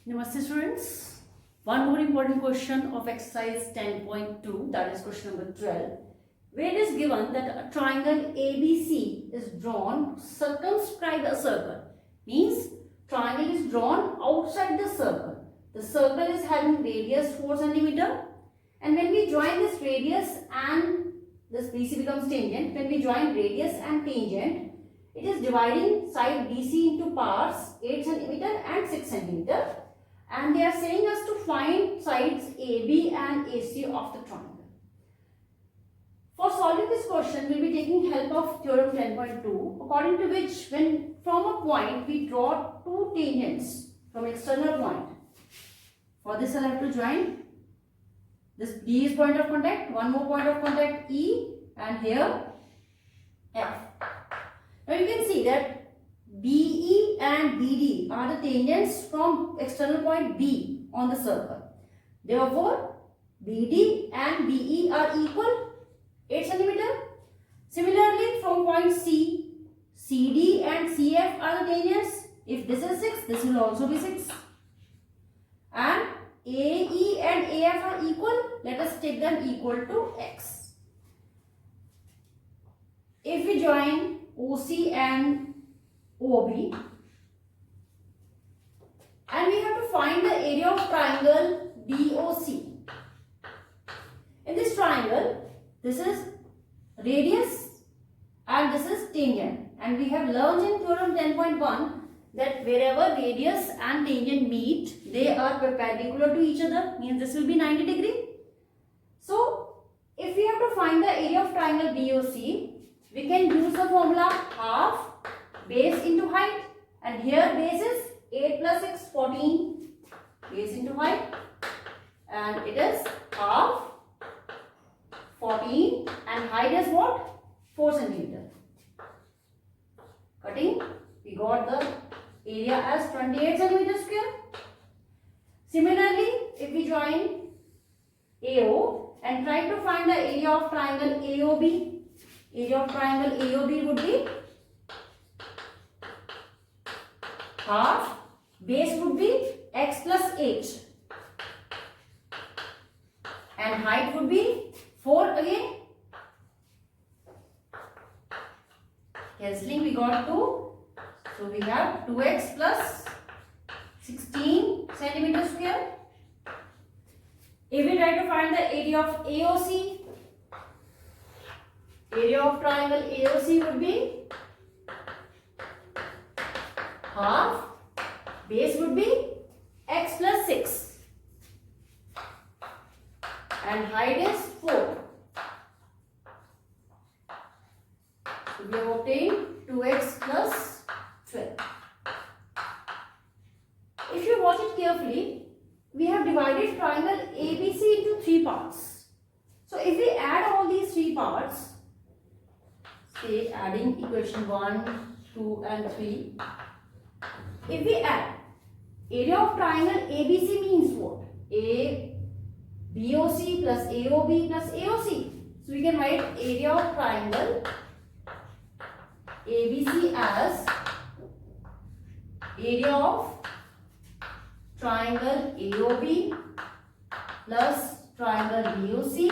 Namaste students. One more important question of exercise 10.2, that is question number 12, where it is given that a triangle ABC is drawn to circumscribe a circle. Means triangle is drawn outside the circle. The circle is having radius 4 cm, and when we join this radius and this BC becomes tangent, when we join radius and tangent, it is dividing side BC into parts 8 cm and 6 cm. And they are saying us to find sides AB and AC of the triangle. For solving this question, we will be taking help of theorem 10.2, according to which when from a point we draw two tangents from external point. For this I have to join this D is point of contact, one more point of contact E, and here F. Now you can see that BE and BD are the tangents from external point B on the circle. Therefore, BD and BE are equal 8 cm. Similarly, from point C, CD and CF are the tangents. If this is 6, this will also be 6. And AE and AF are equal. Let us take them equal to X. If we join OC and OB, and we have to find the area of triangle DOC. In this triangle, this is radius and this is tangent, and we have learned in theorem 10.1 that wherever radius and tangent meet, they are perpendicular to each other, means this will be 90 degree. So if we have to find the area of triangle DOC, we can use the formula half base into height, and here base is 8 plus 6, 14, base into height, and it is half 14, and height is what? 4 cm. Cutting, we got the area as 28 cm square. Similarly, if we join AO and try to find the area of triangle AOB, area of triangle AOB would be half, base would be x plus 8, and height would be 4 again. Cancelling, we got 2, so we have 2x plus 16 cm square. If we try to find the area of AOC, area of triangle AOC would be half, base would be x plus 6, and height is 4. So we have obtained 2x plus 12. If you watch it carefully, we have divided triangle ABC into 3 parts. So if we add all these 3 parts, say adding equation 1, 2 and 3, if we add area of triangle ABC means what? BOC plus AOB plus AOC. So we can write area of triangle ABC as area of triangle AOB plus triangle BOC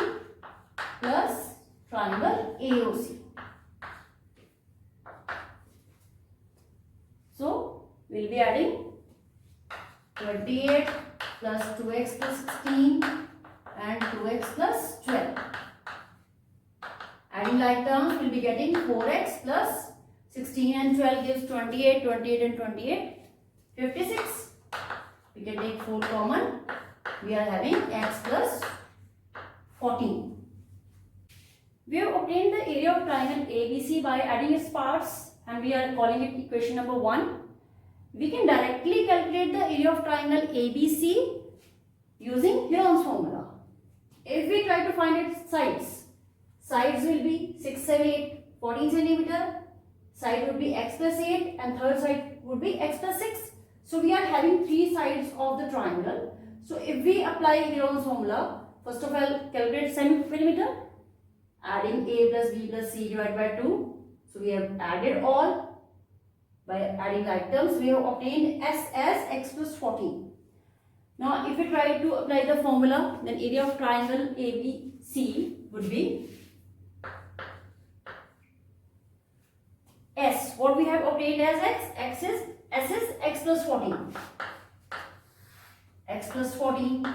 plus triangle AOC. So we will be adding 28 plus 2x plus 16 and 2x plus 12. Adding like terms, we will be getting 4x plus 16 and 12 gives 28, 28 and 28, 56. We can take 4 common. We are having x plus 14. We have obtained the area of triangle ABC by adding its parts, and we are calling it equation number 1. We can directly calculate the area of triangle ABC using Heron's formula. If we try to find its sides, sides will be 6, 7, 8, 14 cm. Side would be x plus 8 and third side would be x plus 6. So we are having 3 sides of the triangle. So if we apply Heron's formula, first of all calculate semi-perimeter, adding a plus b plus c divided by 2. So we have added all. By adding like terms, we have obtained s as x plus 14. Now if we try to apply the formula, then area of triangle ABC would be S. What we have obtained as S is x plus 14. X plus 14.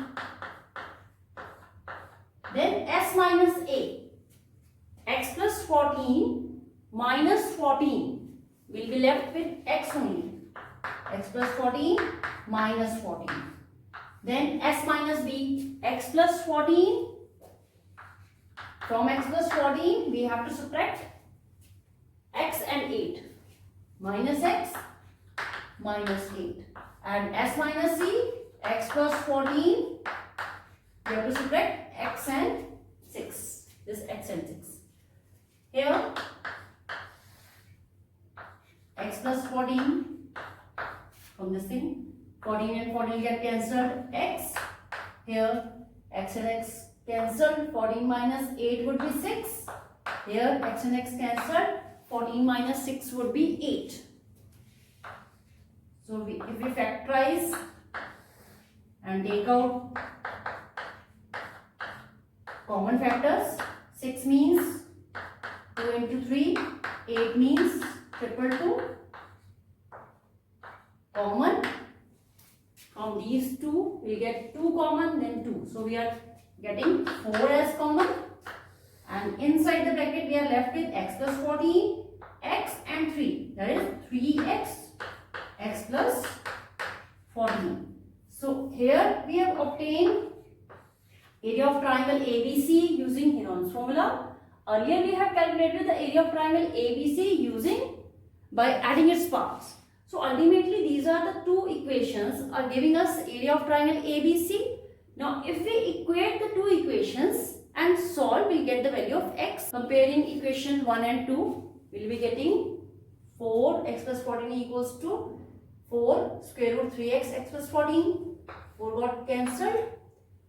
Then S minus A. X plus 14 minus 14. We'll be left with x only. X plus 14 minus 14. Then S minus B. X plus 14. From x plus 14, we have to subtract x and 8. Minus x, minus 8. And S minus C, x plus 14. We have to subtract x and 6. This x and 6. Here, x plus 14 from this thing. 14 and 14 get cancelled. X. Here, x and x cancelled. 14 minus 8 would be 6. Here, x and x cancelled. 14 minus 6 would be 8. So, if we factorize and take out common factors, 6 means 2 into 3, 8 means 222. Common. From these two, we get 2 common, then 2. So, we are getting 4 as common. And inside the bracket, we are left with x plus 14, x and 3. That is 3x, x plus 14. So, here we have obtained area of triangle ABC using Heron's formula. Earlier, we have calculated the area of triangle ABC by adding its parts. So, ultimately, these are the two equations are giving us area of triangle ABC. Now, if we equate the two equations and solve, we'll get the value of x. Comparing equation 1 and 2, we'll be getting 4 x plus 14 equals to 4 square root 3x x plus 14. 4 got cancelled.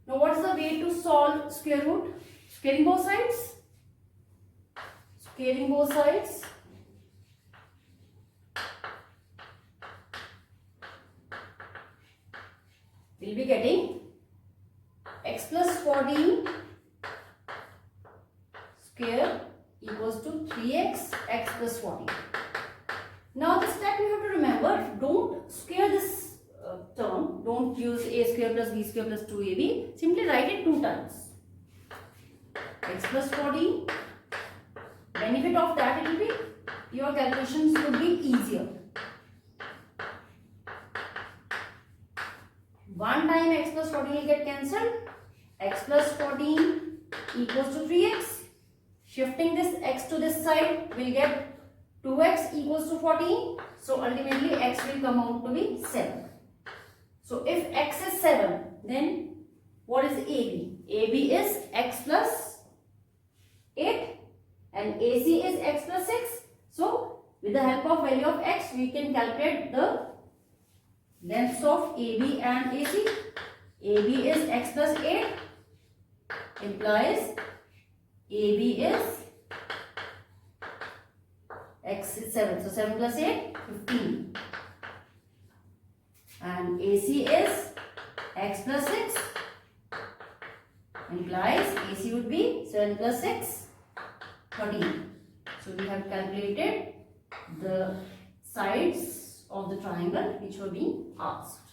Now, what is the way to solve square root? Squaring both sides. Squaring both sides. We'll be getting x plus 14 square equals to 3x x plus 14. Now the step you have to remember, don't square this term. Don't use a square plus b square plus 2ab. Simply write it 2 times. X plus 14. Benefit of that, it will be your calculations would be easier. 1 time x plus 14 will get cancelled. X plus 14 equals to 3x. Shifting this x to this side, we'll get 2x equals to 14. So ultimately x will come out to be 7. So if x is 7, then what is AB? AB is x plus 8 and AC is x plus 6. So with the help of value of x, we can calculate the lengths of AB and AC. AB is x plus 8 implies AB is x is 7. So 7 plus 8, 15. And AC is x plus 6 implies AC would be 7 plus 6, 13. So we have calculated the sides of the triangle which were being asked.